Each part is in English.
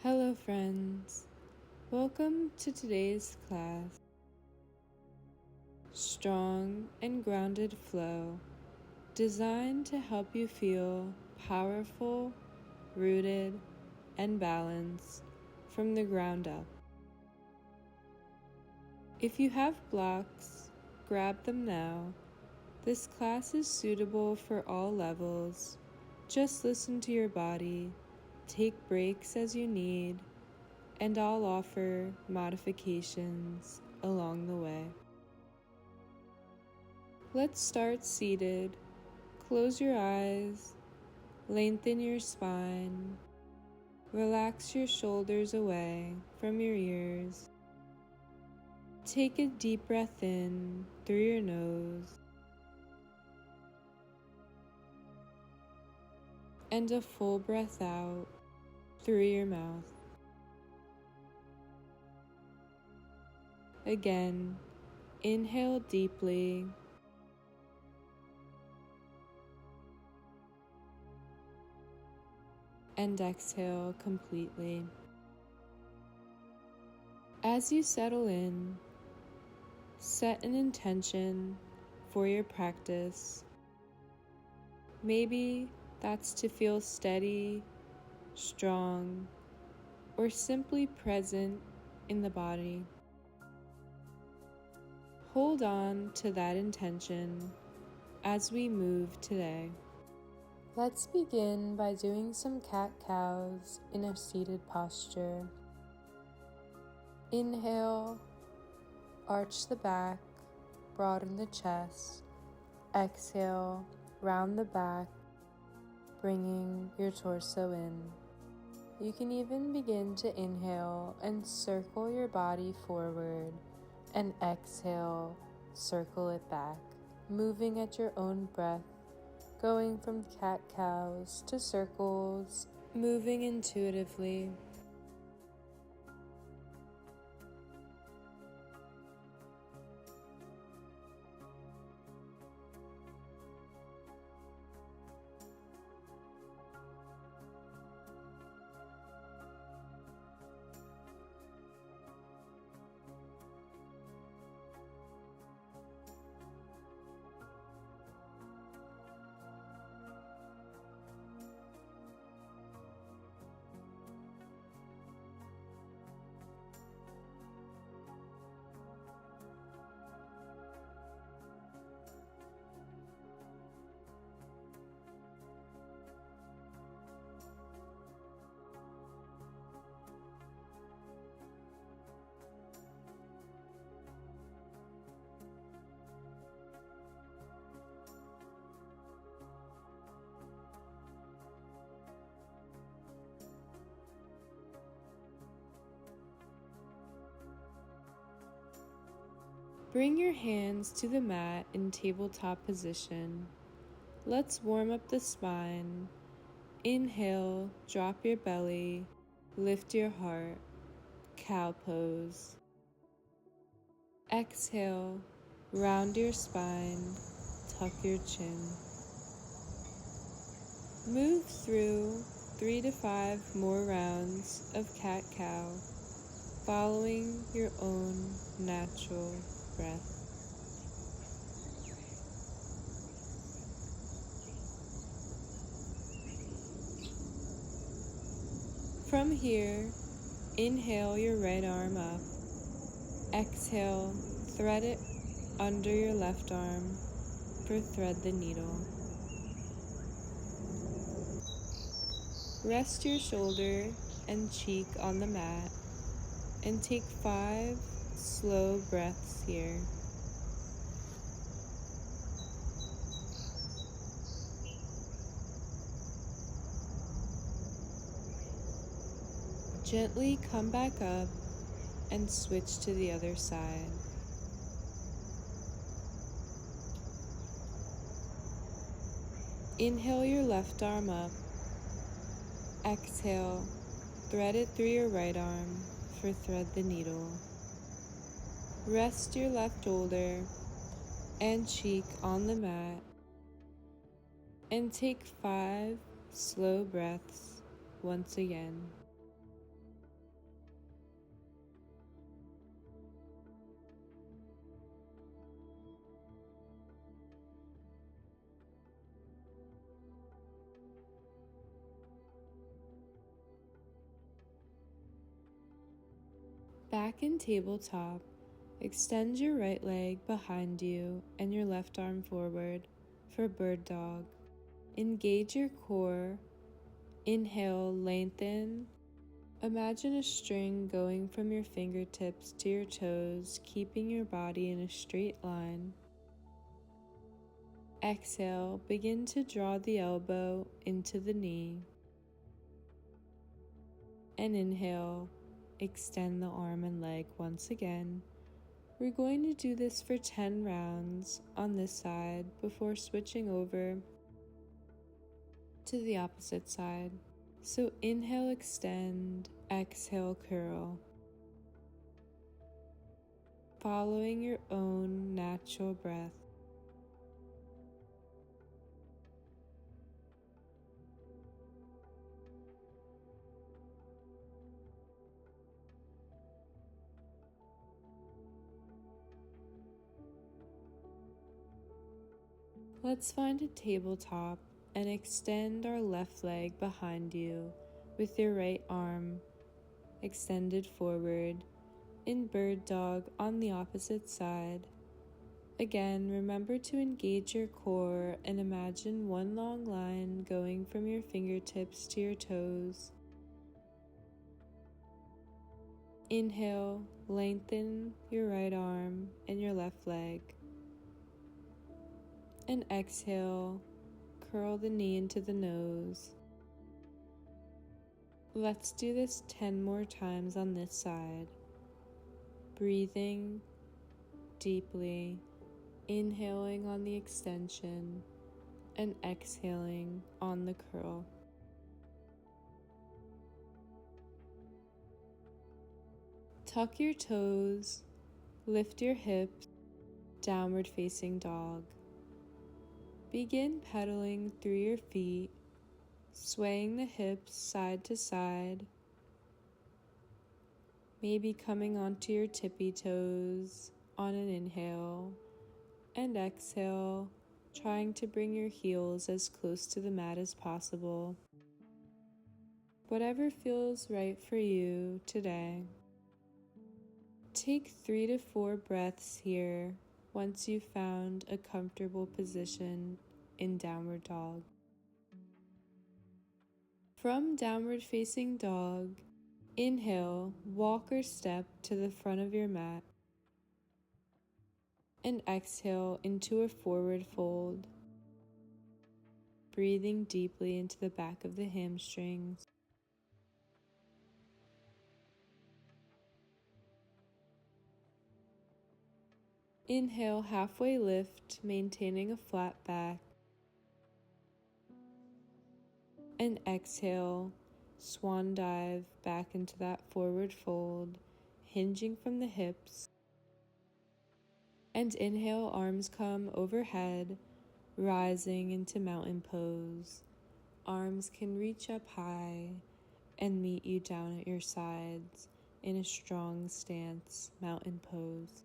Hello friends, welcome to today's class. Strong and grounded flow, designed to help you feel powerful, rooted, and balanced from the ground up. If you have blocks, grab them now. This class is suitable for all levels. Just listen to your body. Take breaks as you need, and I'll offer modifications along the way. Let's start seated. Close your eyes, lengthen your spine, relax your shoulders away from your ears. Take a deep breath in through your nose and a full breath out through your mouth. Again, inhale deeply and exhale completely. As you settle in, set an intention for your practice. Maybe that's to feel steady, strong, or simply present in the body. Hold on to that intention as we move today. Let's begin by doing some cat-cows in a seated posture. Inhale, arch the back, broaden the chest. Exhale, round the back, bringing your torso in. You can even begin to inhale and circle your body forward, and exhale, circle it back, moving at your own breath, going from cat-cows to circles, moving intuitively. Bring your hands to the mat in tabletop position. Let's warm up the spine. Inhale, drop your belly, lift your heart, cow pose. Exhale, round your spine, tuck your chin. Move through 3 to 5 more rounds of cat-cow, following your own natural breath. From here, inhale your right arm up. Exhale, thread it under your left arm for thread the needle. Rest your shoulder and cheek on the mat and take 5 slow breaths here. Gently come back up and switch to the other side. Inhale your left arm up. Exhale, thread it through your right arm for thread the needle. Rest your left shoulder and cheek on the mat and take 5 slow breaths once again. Back in tabletop, extend your right leg behind you and your left arm forward for bird dog. Engage your core. Inhale, lengthen. Imagine a string going from your fingertips to your toes, keeping your body in a straight line. Exhale, begin to draw the elbow into the knee. And inhale, extend the arm and leg once again. We're going to do this for 10 rounds on this side before switching over to the opposite side. So inhale, extend, exhale, curl. Following your own natural breath. Let's find a tabletop and extend our left leg behind you with your right arm extended forward in bird dog on the opposite side. Again, remember to engage your core and imagine one long line going from your fingertips to your toes. Inhale, lengthen your right arm and your left leg. And exhale, curl the knee into the nose. Let's do this 10 more times on this side. Breathing deeply, inhaling on the extension, and exhaling on the curl. Tuck your toes, lift your hips, downward facing dog. Begin pedaling through your feet, swaying the hips side to side, maybe coming onto your tippy toes on an inhale, and exhale, trying to bring your heels as close to the mat as possible. Whatever feels right for you today. Take 3 to 4 breaths here once you've found a comfortable position in downward dog. From downward facing dog, inhale, walk or step to the front of your mat, and exhale into a forward fold, breathing deeply into the back of the hamstrings. Inhale, halfway lift, maintaining a flat back. And exhale, swan dive back into that forward fold, hinging from the hips. And inhale, arms come overhead, rising into mountain pose. Arms can reach up high and meet you down at your sides in a strong stance, mountain pose.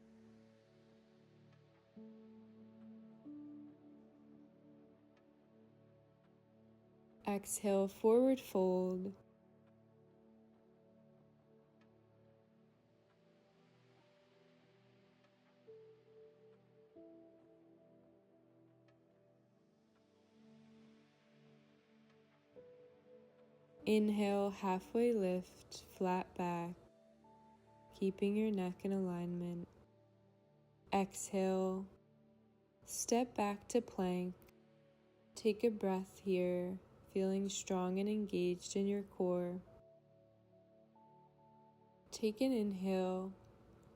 Exhale, forward fold. Inhale, halfway lift, flat back, keeping your neck in alignment. Exhale, step back to plank. Take a breath here, feeling strong and engaged in your core. Take an inhale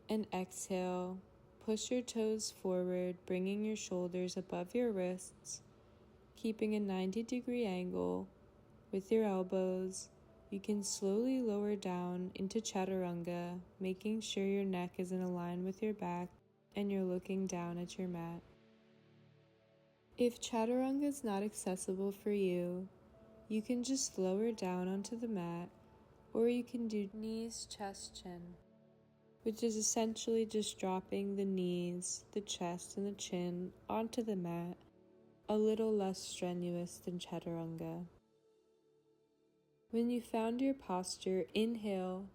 and exhale. Push your toes forward, bringing your shoulders above your wrists, keeping a 90-degree angle with your elbows. You can slowly lower down into chaturanga, making sure your neck is in line with your back and you're looking down at your mat. If chaturanga is not accessible for you, you can just lower down onto the mat, or you can do knees, chest, chin, which is essentially just dropping the knees, the chest, and the chin onto the mat, a little less strenuous than chaturanga. When you found your posture, inhale,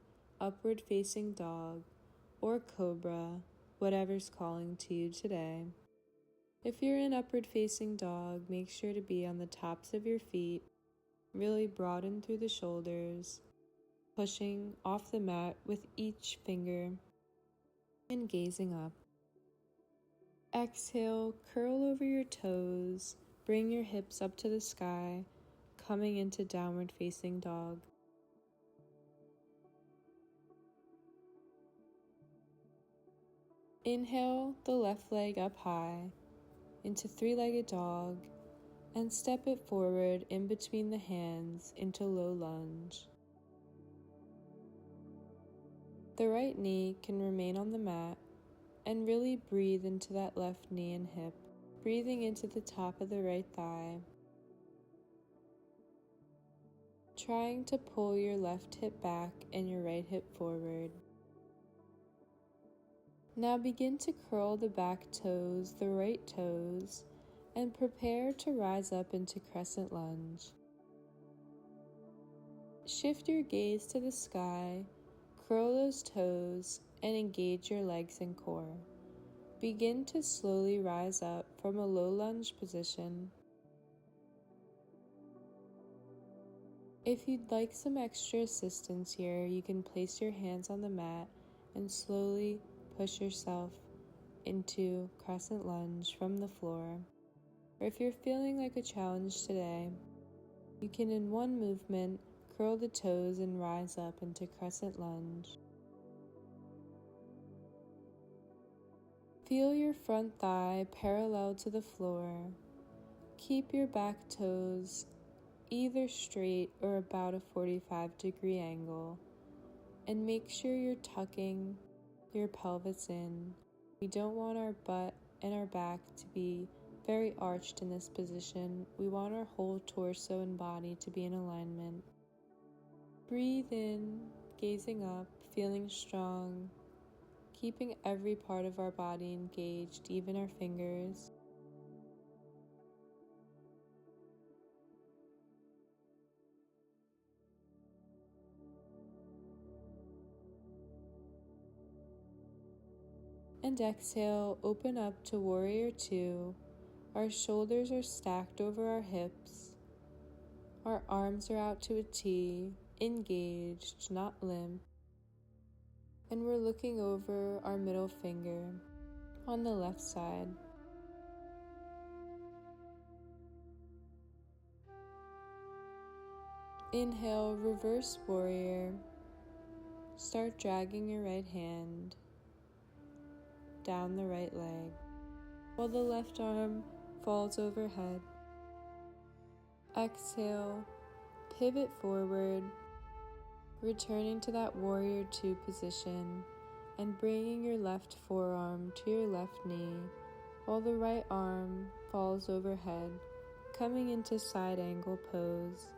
upward facing dog, or cobra, whatever's calling to you today. If you're in upward facing dog, make sure to be on the tops of your feet, really broaden through the shoulders, pushing off the mat with each finger and gazing up. Exhale, curl over your toes, bring your hips up to the sky, coming into downward facing dog. Inhale the left leg up high into three-legged dog and step it forward in between the hands into low lunge. The right knee can remain on the mat and really breathe into that left knee and hip, breathing into the top of the right thigh. Trying to pull your left hip back and your right hip forward. Now begin to curl the back toes, the right toes, and prepare to rise up into crescent lunge. Shift your gaze to the sky, curl those toes, and engage your legs and core. Begin to slowly rise up from a low lunge position. If you'd like some extra assistance here, you can place your hands on the mat and slowly push yourself into crescent lunge from the floor. Or if you're feeling like a challenge today, you can in one movement curl the toes and rise up into crescent lunge. Feel your front thigh parallel to the floor. Keep your back toes either straight or about a 45-degree angle, and make sure you're tucking your pelvis in. We don't want our butt and our back to be very arched in this position. We want our whole torso and body to be in alignment. Breathe in, gazing up, feeling strong, keeping every part of our body engaged, even our fingers. And exhale, open up to Warrior Two. Our shoulders are stacked over our hips. Our arms are out to a T, engaged, not limp. And we're looking over our middle finger on the left side. Inhale, reverse warrior. Start dragging your right hand down the right leg while the left arm falls overhead. Exhale, pivot forward, returning to that Warrior Two position and bringing your left forearm to your left knee while the right arm falls overhead, coming into side angle pose.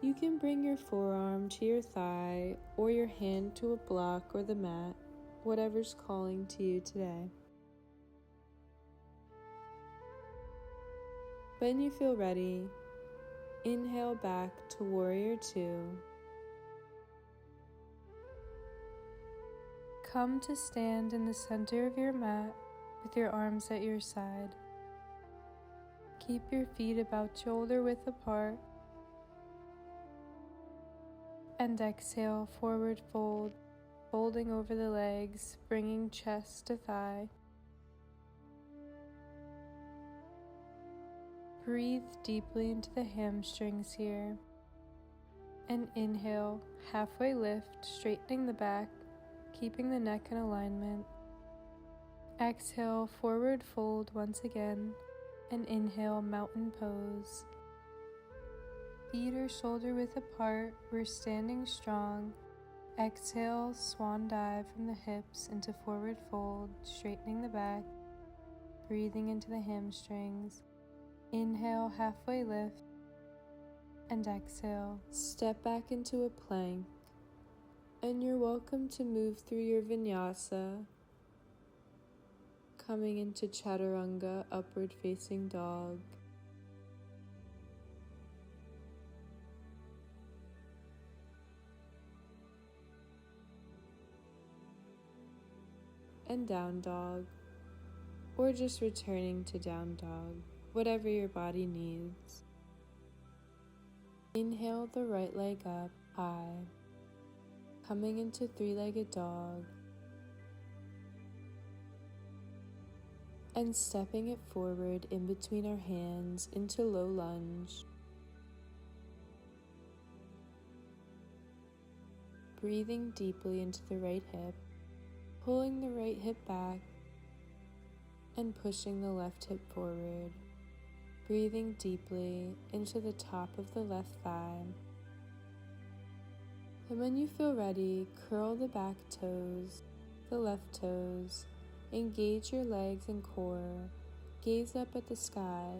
You can bring your forearm to your thigh or your hand to a block or the mat, whatever's calling to you today. When you feel ready, inhale back to Warrior Two. Come to stand in the center of your mat with your arms at your side. Keep your feet about shoulder width apart. And exhale, forward fold, folding over the legs, bringing chest to thigh. Breathe deeply into the hamstrings here. And inhale, halfway lift, straightening the back, keeping the neck in alignment. Exhale, forward fold once again, and inhale, mountain pose. Feet are shoulder width apart, we're standing strong. Exhale, swan dive from the hips into forward fold, straightening the back, breathing into the hamstrings. Inhale, halfway lift, and exhale. Step back into a plank, and you're welcome to move through your Vinyasa, coming into Chaturanga, upward facing dog. and down dog, or just returning to down dog, whatever your body needs. Inhale the right leg up high, coming into three-legged dog, and stepping it forward in between our hands into low lunge. Breathing deeply into the right hip, pulling the right hip back and pushing the left hip forward. Breathing deeply into the top of the left thigh. And when you feel ready, curl the back toes, the left toes, engage your legs and core, gaze up at the sky,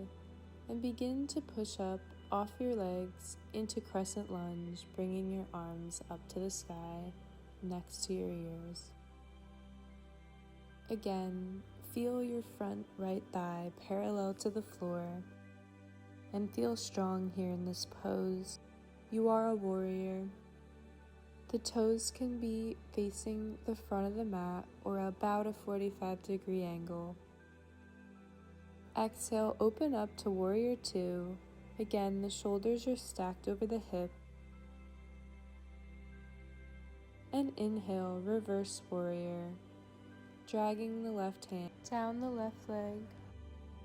and begin to push up off your legs into crescent lunge, bringing your arms up to the sky next to your ears. Again, feel your front right thigh parallel to the floor and feel strong here in this pose. You are a warrior. The toes can be facing the front of the mat or about a 45-degree angle. Exhale, open up to warrior two. Again, the shoulders are stacked over the hip. And inhale, reverse warrior, dragging the left hand down the left leg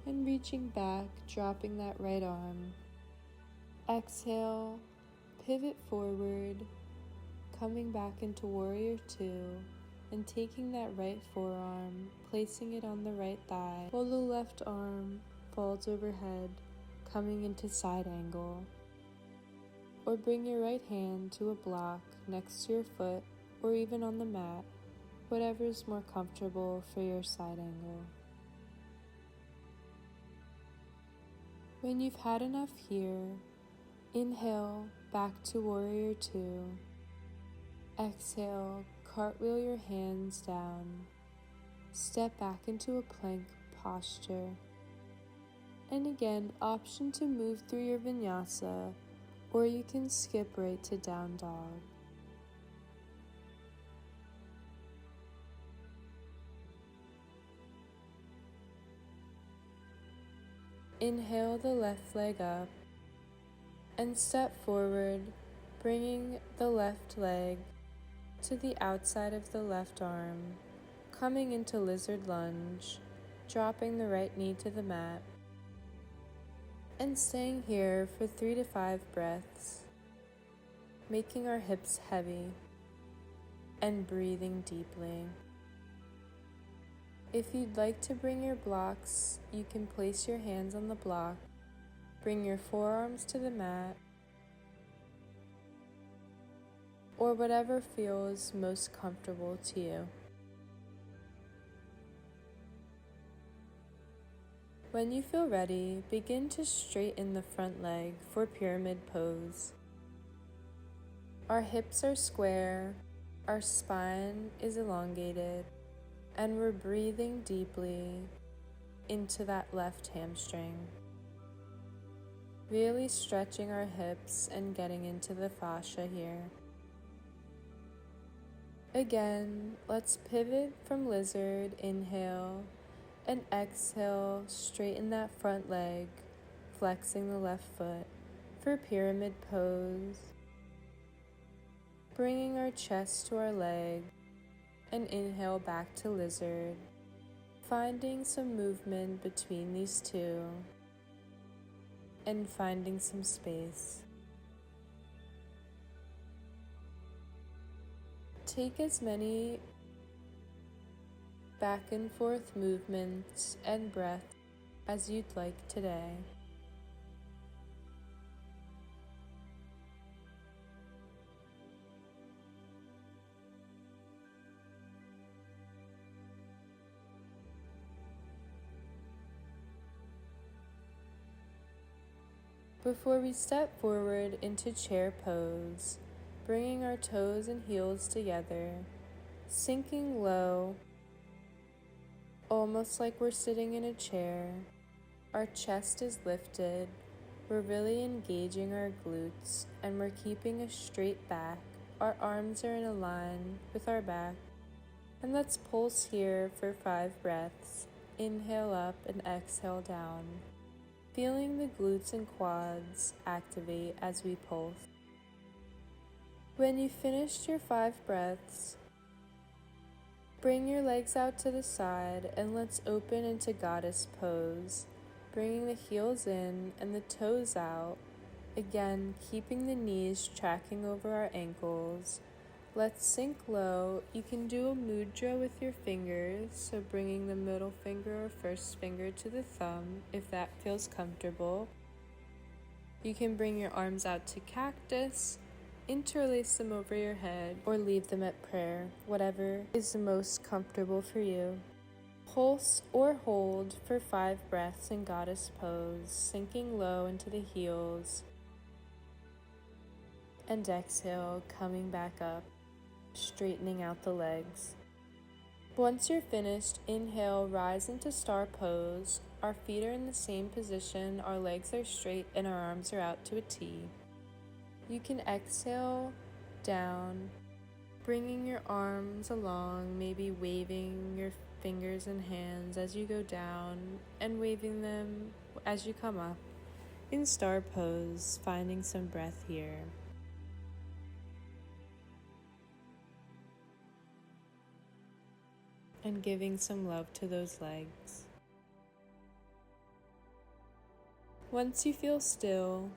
and reaching back, dropping that right arm. Exhale, pivot forward, coming back into warrior two and taking that right forearm, placing it on the right thigh while the left arm falls overhead, coming into side angle. Or bring your right hand to a block next to your foot or even on the mat, whatever is more comfortable for your side angle. When you've had enough here, inhale back to warrior two. Exhale, cartwheel your hands down. Step back into a plank posture. And again, option to move through your vinyasa, or you can skip right to down dog. Inhale the left leg up and step forward, bringing the left leg to the outside of the left arm, coming into lizard lunge, dropping the right knee to the mat, and staying here for 3 to 5 breaths, making our hips heavy and breathing deeply. If you'd like to bring your blocks, you can place your hands on the block, bring your forearms to the mat, or whatever feels most comfortable to you. When you feel ready, begin to straighten the front leg for pyramid pose. Our hips are square, our spine is elongated, and we're breathing deeply into that left hamstring. Really stretching our hips and getting into the fascia here. Again, let's pivot from lizard, inhale, and exhale, straighten that front leg, flexing the left foot for pyramid pose. Bringing our chest to our leg, and inhale back to lizard, finding some movement between these two, and finding some space. Take as many back and forth movements and breath as you'd like today. Before we step forward into chair pose, bringing our toes and heels together, sinking low, almost like we're sitting in a chair. Our chest is lifted, we're really engaging our glutes, and we're keeping a straight back. Our arms are in a line with our back, And let's pulse here for 5 breaths. Inhale up and exhale down. Feeling the glutes and quads activate as we pulse. When you've finished your 5 breaths, bring your legs out to the side and let's open into goddess pose, bringing the heels in and the toes out. Again, keeping the knees tracking over our ankles. Let's sink low. You can do a mudra with your fingers, so bringing the middle finger or first finger to the thumb if that feels comfortable. You can bring your arms out to cactus, interlace them over your head, or leave them at prayer, whatever is the most comfortable for you. Pulse or hold for 5 breaths in goddess pose, sinking low into the heels, and exhale, coming back up, straightening out the legs. Once you're finished, inhale, rise into star pose. Our feet are in the same position, our legs are straight, and our arms are out to a T. You can exhale down, bringing your arms along, maybe waving your fingers and hands as you go down, and waving them as you come up. In star pose, finding some breath here. And giving some love to those legs. Once you feel still,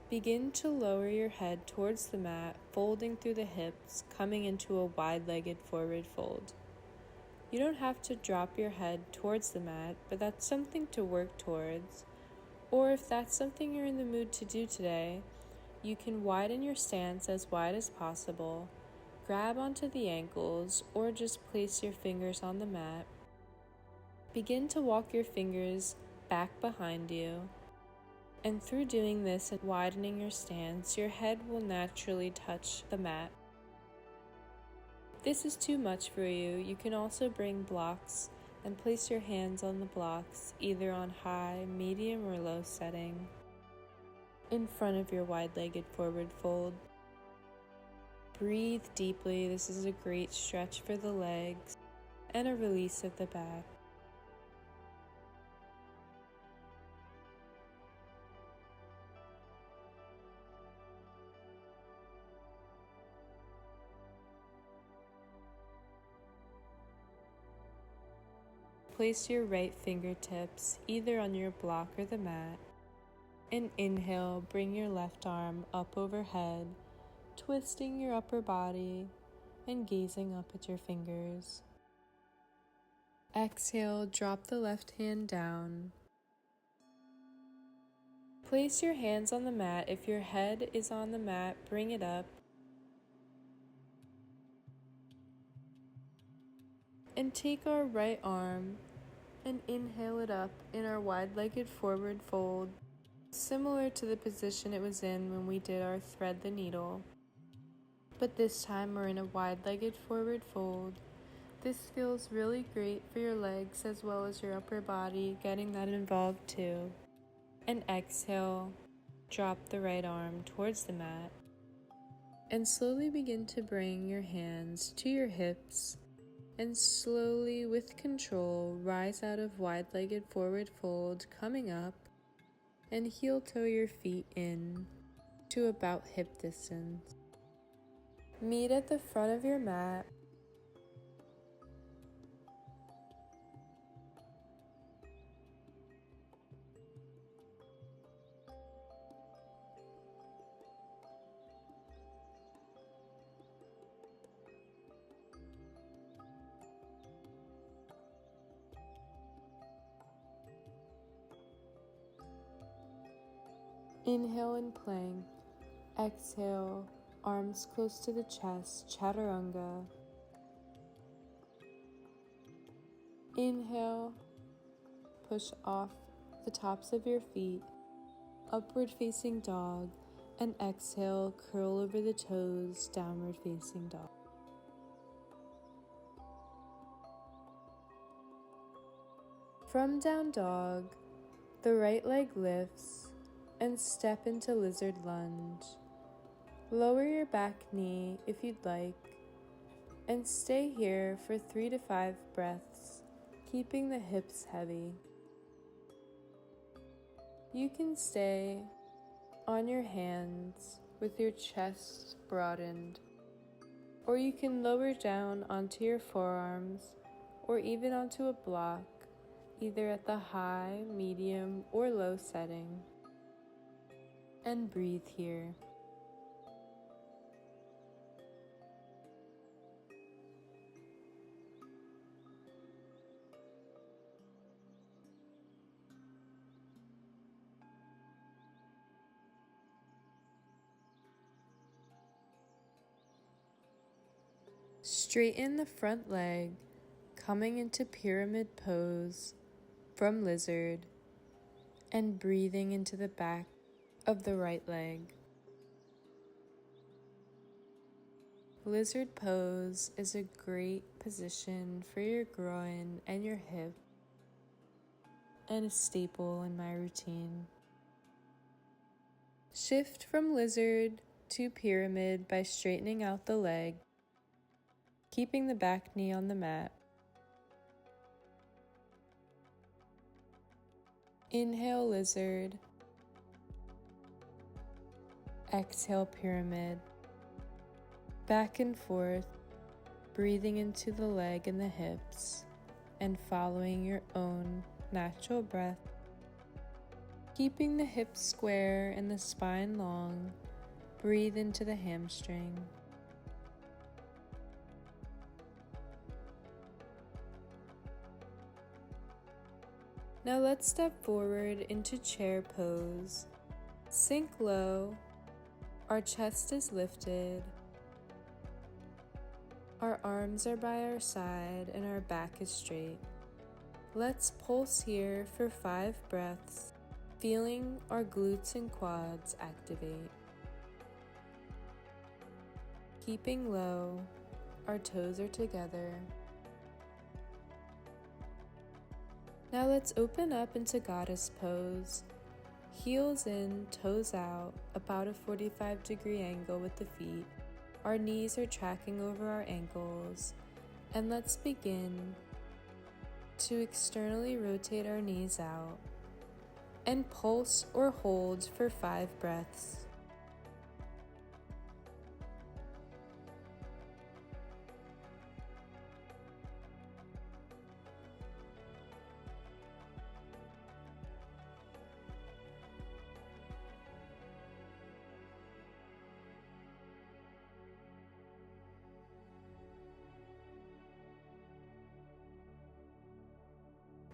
begin to lower your head towards the mat, folding through the hips, coming into a wide-legged forward fold. You don't have to drop your head towards the mat, but that's something to work towards. Or if that's something you're in the mood to do today, you can widen your stance as wide as possible. Grab onto the ankles or just place your fingers on the mat. Begin to walk your fingers back behind you, and through doing this and widening your stance, your head will naturally touch the mat. If this is too much for you, you can also bring blocks and place your hands on the blocks, either on high, medium, or low setting, in front of your wide-legged forward fold. Breathe deeply. This is a great stretch for the legs and a release of the back. Place your right fingertips either on your block or the mat, and inhale, bring your left arm up overhead, twisting your upper body and gazing up at your fingers. Exhale, drop the left hand down. Place your hands on the mat. If your head is on the mat, bring it up. And take our right arm and inhale it up in our wide-legged forward fold, similar to the position it was in when we did our thread the needle. But this time we're in a wide-legged forward fold. This feels really great for your legs as well as your upper body, getting that involved too. And exhale, drop the right arm towards the mat. And slowly begin to bring your hands to your hips and slowly, with control, rise out of wide-legged forward fold, coming up, and heel toe your feet in to about hip distance. Meet at the front of your mat. Inhale in plank. Exhale, arms close to the chest, chaturanga. Inhale, push off the tops of your feet, upward facing dog, and exhale, curl over the toes, downward facing dog. From down dog, the right leg lifts and step into lizard lunge. Lower your back knee if you'd like. And stay here for 3 to 5 breaths, keeping the hips heavy. You can stay on your hands with your chest broadened, or you can lower down onto your forearms or even onto a block, either at the high, medium, or low setting, and breathe here. Straighten the front leg, coming into pyramid pose from lizard, and breathing into the back of the right leg. Lizard pose is a great position for your groin and your hip, and a staple in my routine. Shift from lizard to pyramid by straightening out the leg, keeping the back knee on the mat. Inhale lizard, exhale pyramid, back and forth, breathing into the leg and the hips, and following your own natural breath. Keeping the hips square and the spine long, breathe into the hamstring. Now let's step forward into chair pose. Sink low, our chest is lifted, our arms are by our side and our back is straight. Let's pulse here for 5 breaths, feeling our glutes and quads activate. Keeping low, our toes are together. Now let's open up into goddess pose. Heels in, toes out, about a 45-degree angle with the feet. Our knees are tracking over our ankles. And let's begin to externally rotate our knees out and pulse or hold for 5 breaths.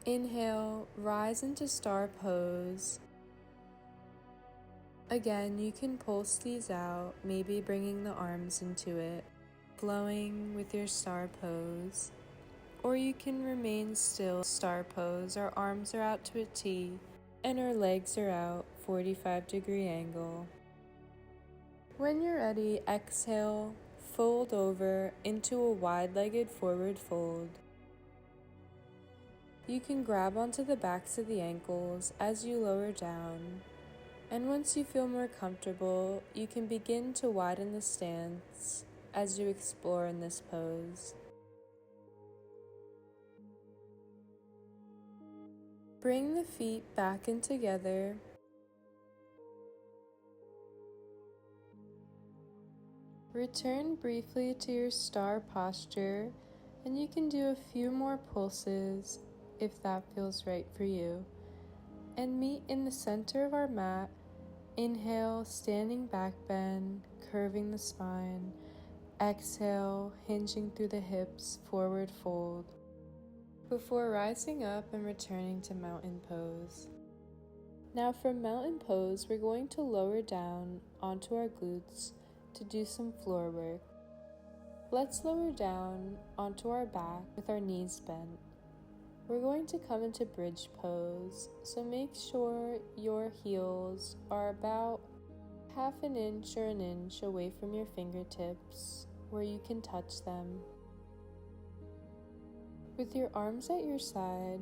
Inhale, rise into star pose. Again, you can pulse these out, maybe bringing the arms into it, flowing with your star pose. Or you can remain still, star pose. Our arms are out to a T, and our legs are out, 45-degree angle. When you're ready, exhale, fold over into a wide-legged forward fold. You can grab onto the backs of the ankles as you lower down, and once you feel more comfortable, you can begin to widen the stance as you explore in this pose. Bring the feet back in together. Return briefly to your star posture, and you can do a few more pulses if that feels right for you. And meet in the center of our mat. Inhale, standing back bend, curving the spine. Exhale, hinging through the hips, forward fold. Before rising up and returning to mountain pose. Now from mountain pose, we're going to lower down onto our glutes to do some floor work. Let's lower down onto our back with our knees bent. We're going to come into bridge pose, so make sure your heels are about half an inch or an inch away from your fingertips where you can touch them. With your arms at your side,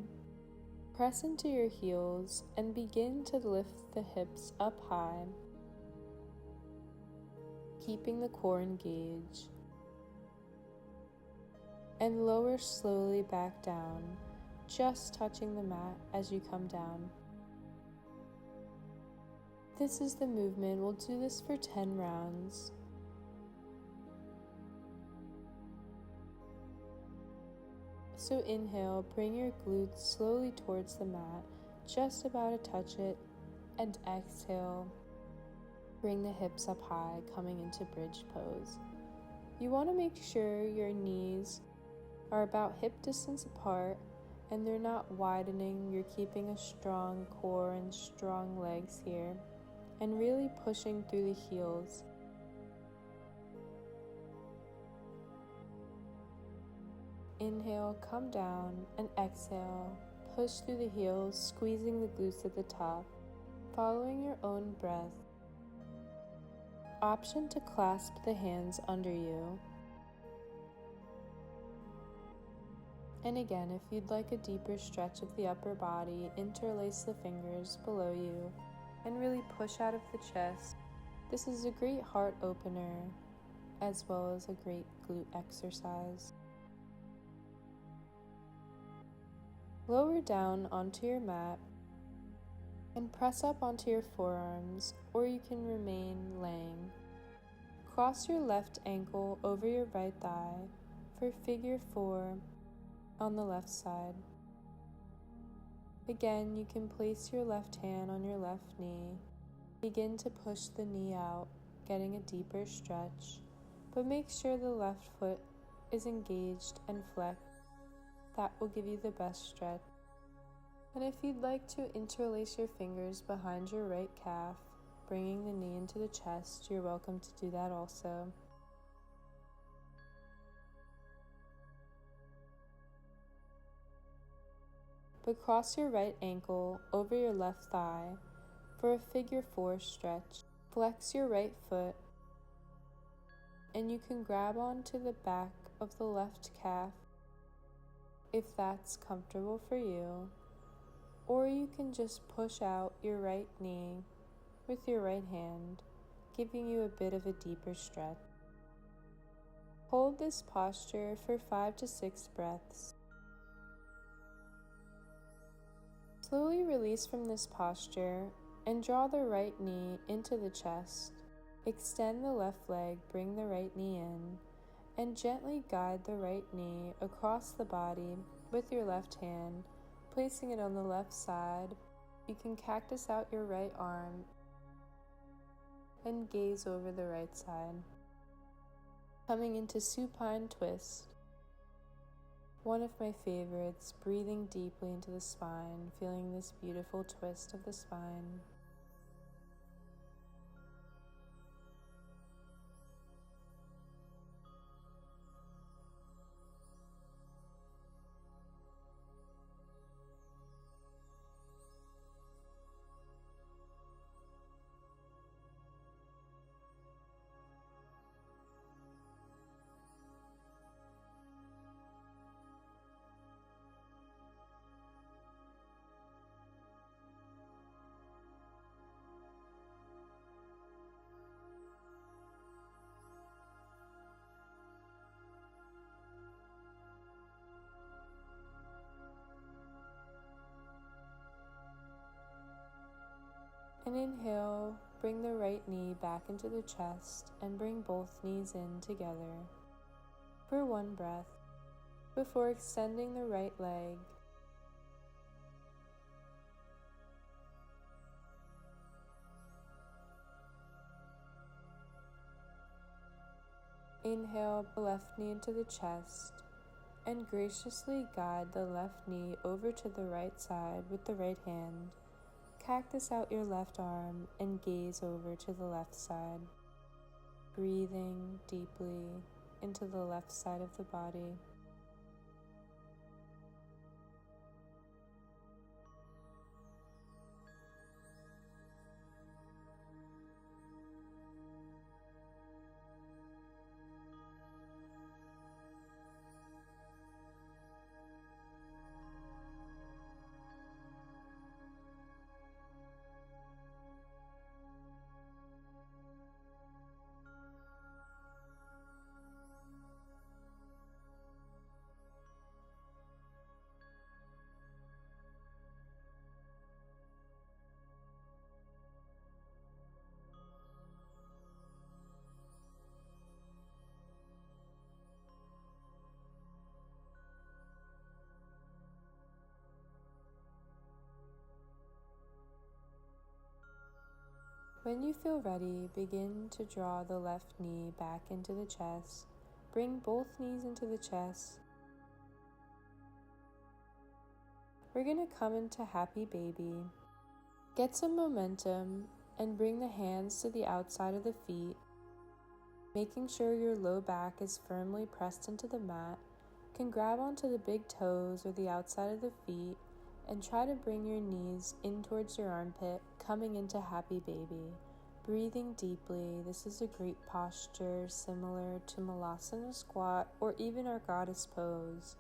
press into your heels and begin to lift the hips up high, keeping the core engaged. and lower slowly back down, just touching the mat as you come down. This is the movement. We'll do this for 10 rounds. So inhale, bring your glutes slowly towards the mat, just about to touch it, and exhale, bring the hips up high, coming into bridge pose. You want to make sure your knees are about hip distance apart and they're not widening. You're keeping a strong core and strong legs here, and really pushing through the heels. Inhale, come down, and exhale, push through the heels, squeezing the glutes at the top, following your own breath. Option to clasp the hands under you. And again, if you'd like a deeper stretch of the upper body, interlace the fingers below you and really push out of the chest. This is a great heart opener as well as a great glute exercise. Lower down onto your mat and press up onto your forearms, or you can remain laying. Cross your left ankle over your right thigh for figure 4 on the left side. Again, you can place your left hand on your left knee. Begin to push the knee out, getting a deeper stretch, but make sure the left foot is engaged and flexed. That will give you the best stretch. And if you'd like to interlace your fingers behind your right calf, bringing the knee into the chest, you're welcome to do that also. But cross your right ankle over your left thigh for a figure 4 stretch. Flex your right foot, and you can grab onto the back of the left calf if that's comfortable for you, or you can just push out your right knee with your right hand, giving you a bit of a deeper stretch. Hold this posture for 5 to 6 breaths. Slowly release from this posture and draw the right knee into the chest. Extend the left leg, bring the right knee in, and gently guide the right knee across the body with your left hand, placing it on the left side. You can cactus out your right arm and gaze over the right side. Coming into supine twist. One of my favorites, breathing deeply into the spine, feeling this beautiful twist of the spine. And inhale, bring the right knee back into the chest and bring both knees in together for 1 breath before extending the right leg. Inhale, the left knee into the chest and graciously guide the left knee over to the right side with the right hand. Cactus out your left arm and gaze over to the left side, breathing deeply into the left side of the body. When you feel ready, begin to draw the left knee back into the chest. Bring both knees into the chest. We're going to come into Happy Baby. Get some momentum and bring the hands to the outside of the feet, making sure your low back is firmly pressed into the mat. You can grab onto the big toes or the outside of the feet and try to bring your knees in towards your armpit, coming into Happy Baby. Breathing deeply. This is a great posture similar to Malasana squat or even our goddess pose,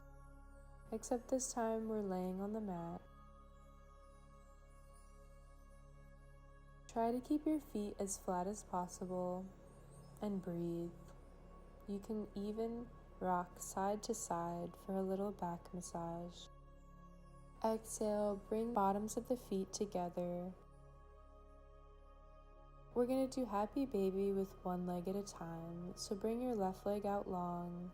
except this time we're laying on the mat. Try to keep your feet as flat as possible and breathe. You can even rock side to side for a little back massage. Exhale, bring bottoms of the feet together. We're going to do Happy Baby with one leg at a time. So bring your left leg out long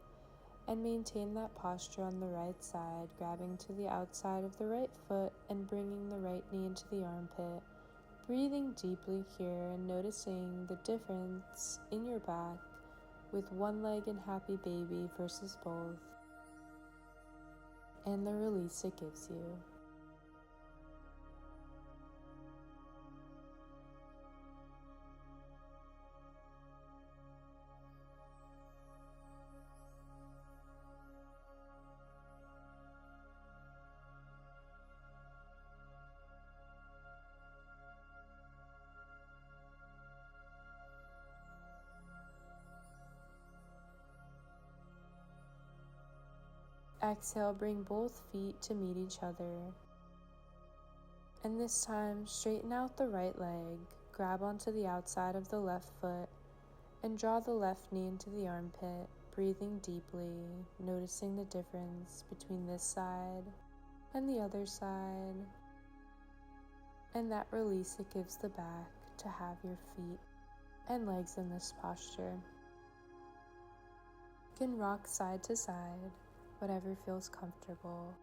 and maintain that posture on the right side, grabbing to the outside of the right foot and bringing the right knee into the armpit. Breathing deeply here and noticing the difference in your back with one leg in Happy Baby versus both, and the release it gives you. Exhale, bring both feet to meet each other. And this time, straighten out the right leg, grab onto the outside of the left foot, and draw the left knee into the armpit, breathing deeply, noticing the difference between this side and the other side, and that release it gives the back to have your feet and legs in this posture. You can rock side to side, whatever feels comfortable.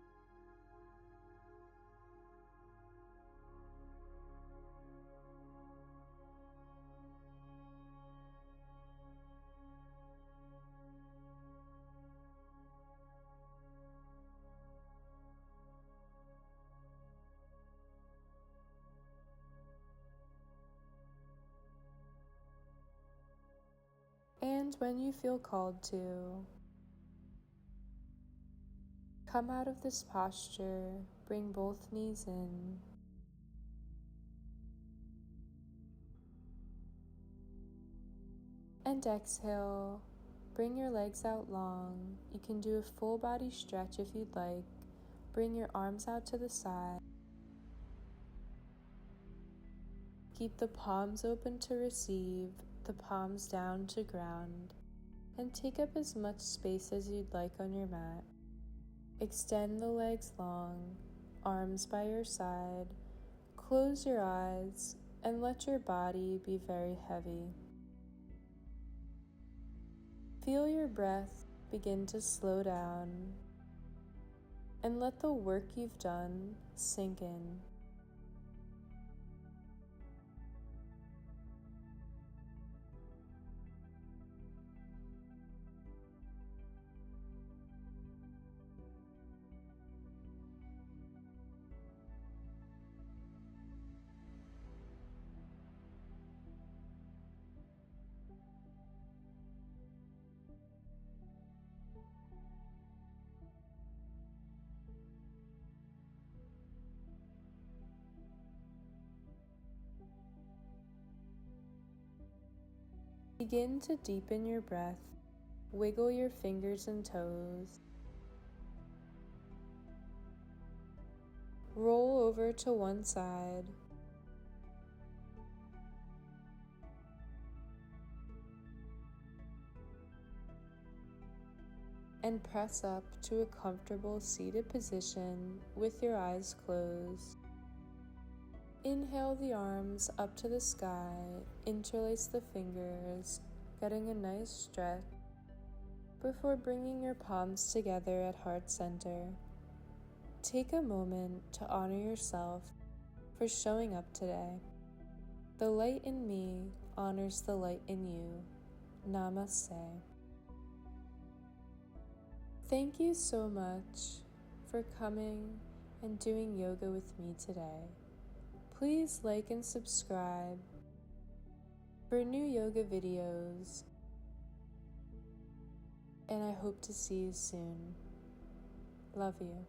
And when you feel called to, come out of this posture, bring both knees in. And exhale, bring your legs out long. You can do a full body stretch if you'd like. Bring your arms out to the side. Keep the palms open to receive, the palms down to ground, and take up as much space as you'd like on your mat. Extend the legs long, arms by your side. Close your eyes and let your body be very heavy. Feel your breath begin to slow down and let the work you've done sink in. Begin to deepen your breath. Wiggle your fingers and toes. Roll over to one side. And press up to a comfortable seated position with your eyes closed. Inhale the arms up to the sky, interlace the fingers, getting a nice stretch before bringing your palms together at heart center. Take a moment to honor yourself for showing up today. The light in me honors the light in you. Namaste. Thank you so much for coming and doing yoga with me today. Please like and subscribe for new yoga videos, and I hope to see you soon. Love you.